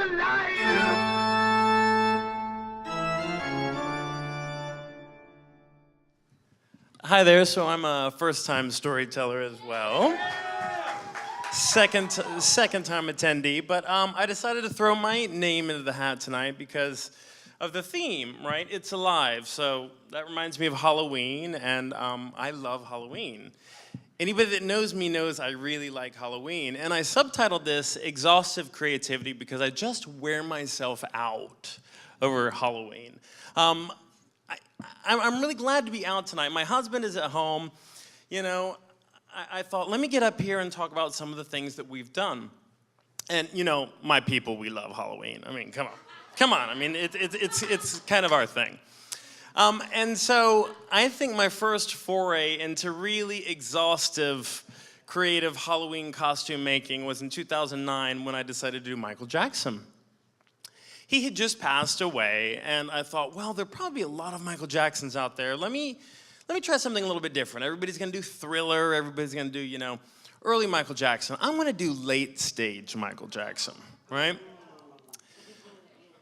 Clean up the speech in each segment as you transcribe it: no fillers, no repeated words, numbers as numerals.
alive! Hi there, so I'm a first-time storyteller as well. Second time attendee, but I decided to throw my name into the hat tonight because of the theme, right? It's alive, so that reminds me of Halloween, and I love Halloween. Anybody that knows me knows I really like Halloween, and I subtitled this Exhaustive Creativity because I just wear myself out over Halloween. I'm really glad to be out tonight. My husband is at home. You know, I thought, let me get up here and talk about some of the things that we've done. And, you know, my people, we love Halloween. I mean, come on. Come on. I mean, it's kind of our thing. And so I think my first foray into really exhaustive, creative Halloween costume making was in 2009 when I decided to do Michael Jackson. He had just passed away, and I thought, well, there are probably a lot of Michael Jacksons out there. Let me try something a little bit different. Everybody's gonna do Thriller, everybody's gonna do, you know, early Michael Jackson. I'm gonna do late stage Michael Jackson, right?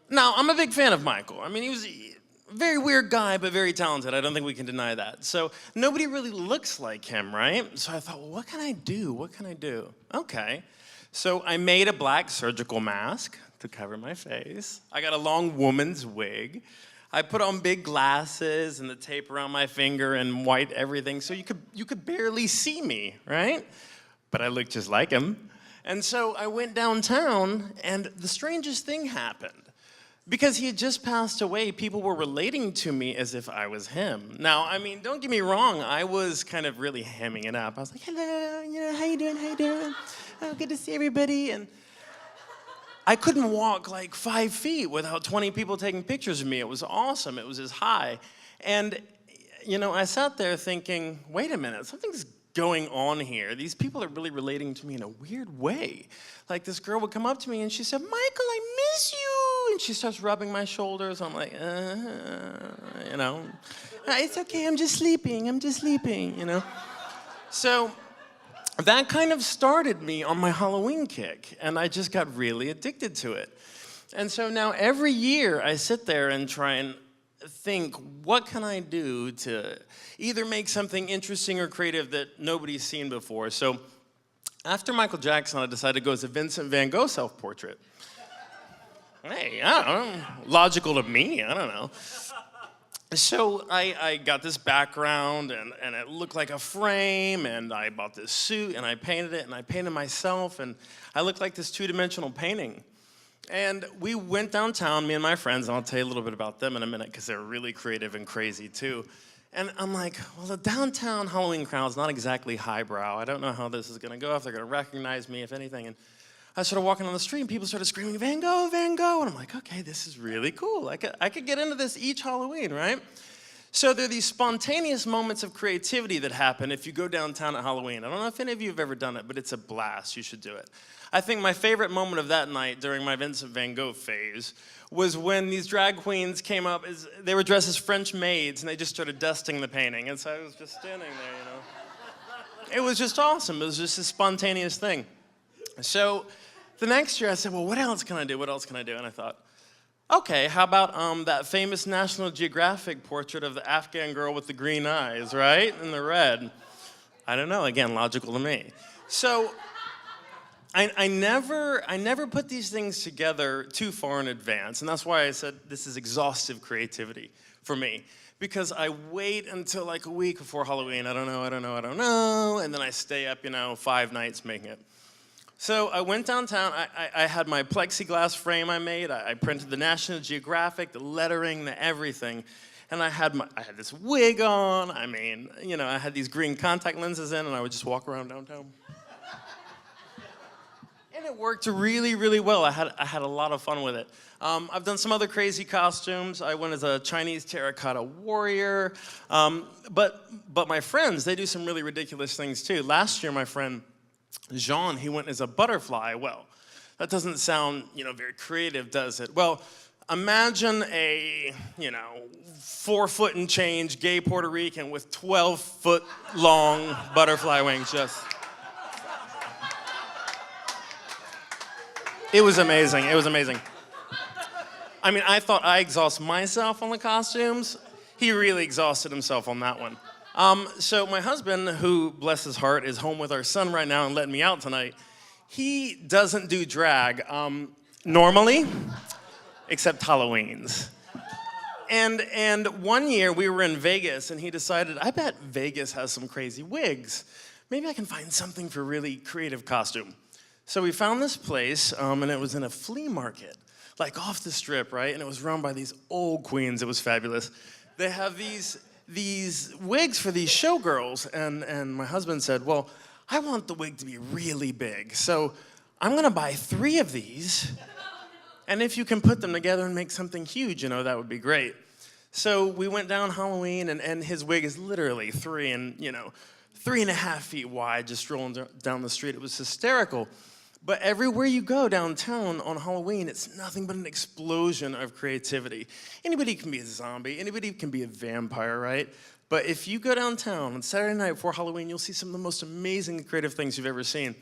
Now, I'm a big fan of Michael. I mean, he was a very weird guy, but very talented. I don't think we can deny that. So nobody really looks like him, right? So I thought, well, what can I do? What can I do? Okay. So I made a black surgical mask to cover my face. I got a long woman's wig. I put on big glasses and the tape around my finger and white everything so you could barely see me, right? But I looked just like him. And so I went downtown and the strangest thing happened. Because he had just passed away, people were relating to me as if I was him. Now, I mean, don't get me wrong, I was kind of really hamming it up. I was like, hello, you know, how you doing? Oh, good to see everybody. And I couldn't walk like 5 feet without 20 people taking pictures of me. It was awesome. It was as high. And, you know, I sat there thinking, wait a minute, something's going on here. These people are really relating to me in a weird way. Like this girl would come up to me and she said, Michael, I miss you. And she starts rubbing my shoulders. I'm like, you know, it's okay, I'm just sleeping, you know. So that kind of started me on my Halloween kick, and I just got really addicted to it. And so now every year I sit there and try and think, what can I do to either make something interesting or creative that nobody's seen before? So after Michael Jackson, I decided to go as a Vincent van Gogh self-portrait. Hey, I don't know, logical to me, I don't know. So I got this background, and it looked like a frame, and I bought this suit, and I painted it, and I painted myself, and I looked like this two-dimensional painting. And we went downtown, me and my friends, and I'll tell you a little bit about them in a minute, because they're really creative and crazy, too. And I'm like, well, the downtown Halloween crowd is not exactly highbrow. I don't know how this is going to go, if they're going to recognize me, if anything. And I started walking on the street, and people started screaming, Van Gogh, Van Gogh. And I'm like, okay, this is really cool. I could get into this each Halloween, right? So there are these spontaneous moments of creativity that happen if you go downtown at Halloween. I don't know if any of you have ever done it, but it's a blast. You should do it. I think my favorite moment of that night during my Vincent van Gogh phase was when these drag queens came up. They were dressed as French maids, and they just started dusting the painting. And so I was just standing there, you know. It was just awesome. It was just a spontaneous thing. So the next year I said, well, what else can I do? What else can I do? And I thought, okay, how about that famous National Geographic portrait of the Afghan girl with the green eyes, right? And the red. I don't know, again, logical to me. So I never put these things together too far in advance, and that's why I said this is exhaustive creativity for me. Because I wait until like a week before Halloween, I don't know, and then I stay up, you know, 5 nights making it. So I went downtown, I had my plexiglass frame I made, I printed the National Geographic, the lettering, the everything, and I had this wig on, I mean, you know, I had these green contact lenses in, and I would just walk around downtown. And it worked really, really well. I had a lot of fun with it. I've done some other crazy costumes. I went as a Chinese terracotta warrior, but my friends, they do some really ridiculous things too. Last year, my friend Jean, he went as a butterfly. Well, that doesn't sound, you know, very creative, does it? Well, imagine a, you know, 4-foot and change gay Puerto Rican with 12-foot long butterfly wings. Just It was amazing. It was amazing. I mean, I thought I exhaust myself on the costumes. He really exhausted himself on that one. So my husband, who, bless his heart, is home with our son right now and letting me out tonight, he doesn't do drag normally, except Halloween's. And one year we were in Vegas and he decided, I bet Vegas has some crazy wigs. Maybe I can find something for really creative costume. So we found this place and it was in a flea market, like off the strip, right? And it was run by these old queens. It was fabulous. They have these wigs for these showgirls. And my husband said, well, I want the wig to be really big. So I'm gonna buy 3 of these. And if you can put them together and make something huge, you know, that would be great. So we went down Halloween, and his wig is literally 3.5 feet wide, just strolling down the street. It was hysterical. But everywhere you go downtown on Halloween, it's nothing but an explosion of creativity. Anybody can be a zombie. Anybody can be a vampire, right? But if you go downtown on Saturday night before Halloween, you'll see some of the most amazing creative things you've ever seen.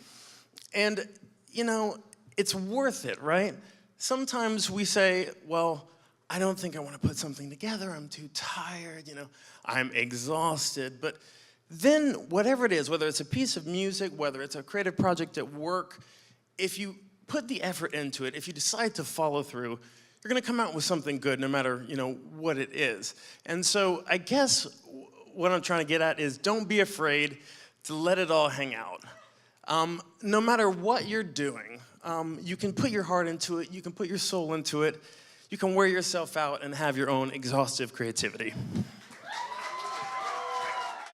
And, you know, it's worth it, right? Sometimes we say, well, I don't think I want to put something together. I'm too tired, you know, I'm exhausted. But then whatever it is, whether it's a piece of music, whether it's a creative project at work, if you put the effort into it, if you decide to follow through, you're going to come out with something good no matter, you know, what it is. And so I guess what I'm trying to get at is don't be afraid to let it all hang out. No matter what you're doing, you can put your heart into it, you can put your soul into it, you can wear yourself out and have your own exhaustive creativity.